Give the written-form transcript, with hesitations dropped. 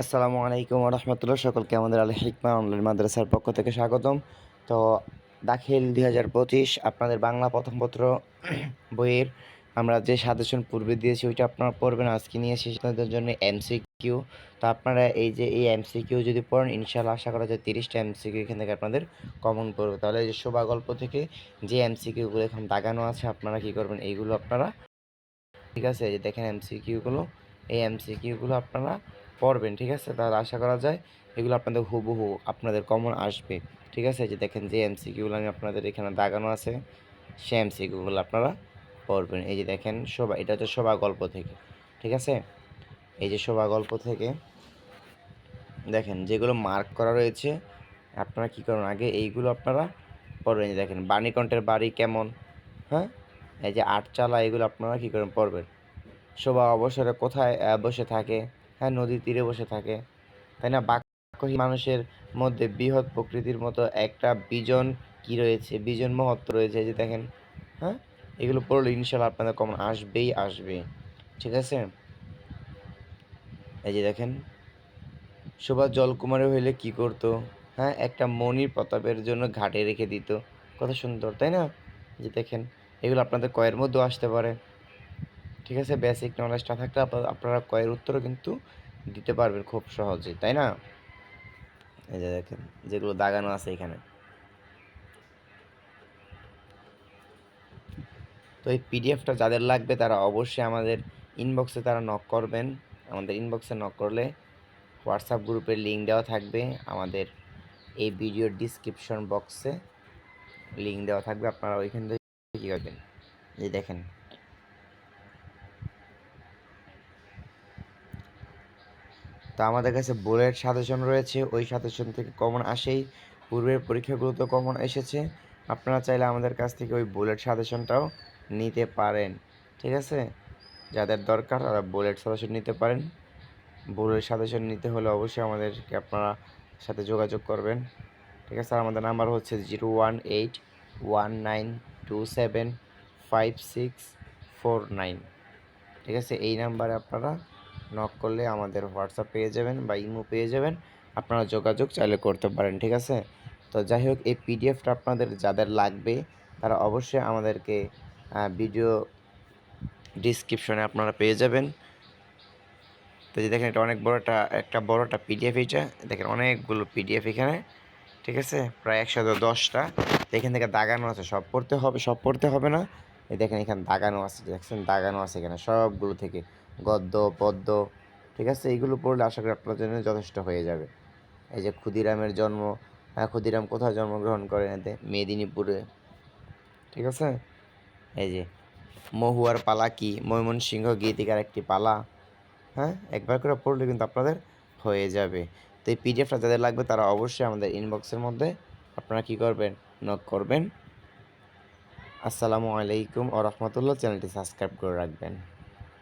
আসসালামু আলাইকুম ওয়া রাহমাতুল্লাহ। সকলকে আমাদের আল হিকমা অনলাইন মাদ্রাসার পক্ষ থেকে স্বাগতম। তো দাখিল ২০২৫ আপনাদের বাংলা প্রথম পত্র বইয়ের আমরা যে সাজেশন পূর্বে দিয়েছি ওইটা আপনারা পড়বেন। আজকে নিয়ে এসেছি আপনাদের জন্য এমসিকিউ। তো আপনারা এই যে এই এমসিকিউ যদি পড়েন ইনশাআল্লাহ আশা করা যায় ৩০টা এমসিকিউ এখান থেকে আপনাদের কমন পড়বে। তাহলে এই যে শোভা গল্প থেকে যে এমসিকিউগুলো এখন দাগানো আছে আপনারা কি করবেন, এইগুলো আপনারা ঠিক আছে, এই যে দেখেন এমসিকিউগুলো, এই এমসিকিউগুলো আপনারা পড়বেন। ঠিক আছে, তাহলে আশা করা যায় এগুলো আপনাদের হুবহু আপনাদের কমন আসবে। ঠিক আছে, এই যে দেখেন যে এমসিকিউগুলো আমি আপনাদের এখানে দাগানো আছে সেই এমসিকিউগুলো আপনারা পড়বেন। এই যে দেখেন শোভা, এটা হচ্ছে শোভা গল্প থেকে। ঠিক আছে, এই যে শোভা গল্প থেকে দেখেন যেগুলো মার্ক করা রয়েছে আপনারা কী করুন, আগে এইগুলো আপনারা পড়বেন। এই যে দেখেন বাণীকণ্ঠের বাড়ি কেমন, হ্যাঁ, এই যে আটচালা, এগুলো আপনারা কী করেন পড়বেন। শোভা অবসরে কোথায় বসে থাকে, হ্যাঁ, নদীর তীরে বসে থাকে, তাই না? বাক্যহীন মানুষের মধ্যে বৃহৎ প্রকৃতির মতো একটা বিজন কি রয়েছে, বিজন মহত্ব রয়েছে। এই যে দেখেন, হ্যাঁ, এগুলো পড়লে ইনশাল্লাহ আপনাদের কমন আসবেই আসবে। ঠিক আছে, এই যে দেখেন শোভা জলকুমারী হইলে কি করতো, হ্যাঁ, একটা মণির প্রতাপের জন্য ঘাটে রেখে দিত। কত সুন্দর, তাই না? এই যে দেখেন এগুলো আপনাদের কয়ের মধ্যেও আসতে পারে। ঠিক আছে, বেসিক নলেজটা থাকলে আপনারা কয়ের উত্তরও কিন্তু দিতে পারবেন খুব সহজে, তাই না? এই যে দেখেন যেগুলো দাগানো আছে এখানে। তো এই পিডিএফটা যাদের লাগবে তারা অবশ্যই আমাদের ইনবক্সে তারা নক করবেন। আমাদের ইনবক্সে নক করলে হোয়াটসঅ্যাপ গ্রুপের লিঙ্ক দেওয়া থাকবে, আমাদের এই ভিডিওর ডিসক্রিপশন বক্সে লিঙ্ক দেওয়া থাকবে, আপনারা ওইখান থেকে কী করবেন, এই দেখেন তো আমাদের কাছে বুলেট সাজেশন রয়েছে, ওই সাজেশন থেকে কমন আসেই, পূর্বের পরীক্ষাগুলোতে কমন এসেছে। আপনারা চাইলে আমাদের কাছ থেকে ওই বুলেট সাজেশনটাও নিতে পারেন। ঠিক আছে, যাদের দরকার তারা বুলেট সাজেশন নিতে পারেন। বুলেট সাজেশন নিতে হলে অবশ্যই আমাদেরকে আপনারা সাথে যোগাযোগ করবেন। ঠিক আছে, আর আমাদের নাম্বার হচ্ছে 01819275649। ঠিক আছে, এই নাম্বারে আপনারা নক করলে আমাদের হোয়াটসঅ্যাপ পেয়ে যাবেন বা ইমো পেয়ে যাবেন, আপনারা যোগাযোগ চাইলে করতে পারেন। ঠিক আছে, তো যাই হোক এই পিডিএফটা আপনাদের যাদের লাগবে তারা অবশ্যই আমাদেরকে ভিডিও ডিসক্রিপশনে আপনারা পেয়ে যাবেন। তো যে দেখেন এটা অনেক একটা বড়টা পিডিএফ, এইটা দেখেন অনেকগুলো পিডিএফ এখানে। ঠিক আছে, প্রায় 110টা। তো এখান থেকে দাগানো আছে, সব পড়তে হবে না। এই দেখেন এখানে দাগানো আছে, দেখছেন দাগানো আছে এখানে সবগুলো থেকে গদ্য পদ্য। ঠিক আছে, এইগুলো পড়লে আশা করি আপনার জন্য যথেষ্ট হয়ে যাবে। এই যে ক্ষুদিরামের জন্ম, ক্ষুদিরাম কোথায় জন্মগ্রহণ করেন, এতে মেদিনীপুরে। ঠিক আছে, এই যে মহুয়ার পালা কি, ময়মনসিংহ গীতিকার একটি পালা। হ্যাঁ, একবার করে পড়লে কিন্তু আপনাদের হয়ে যাবে। তো এই পিডিএফটা যাদের লাগবে তারা অবশ্যই আমাদের ইনবক্সের মধ্যে আপনারা কী করবেন, নক করবেন। আসসালামু আলাইকুম ওয়া রাহমাতুল্লাহ। চ্যানেলটি সাবস্ক্রাইব করে রাখবেন।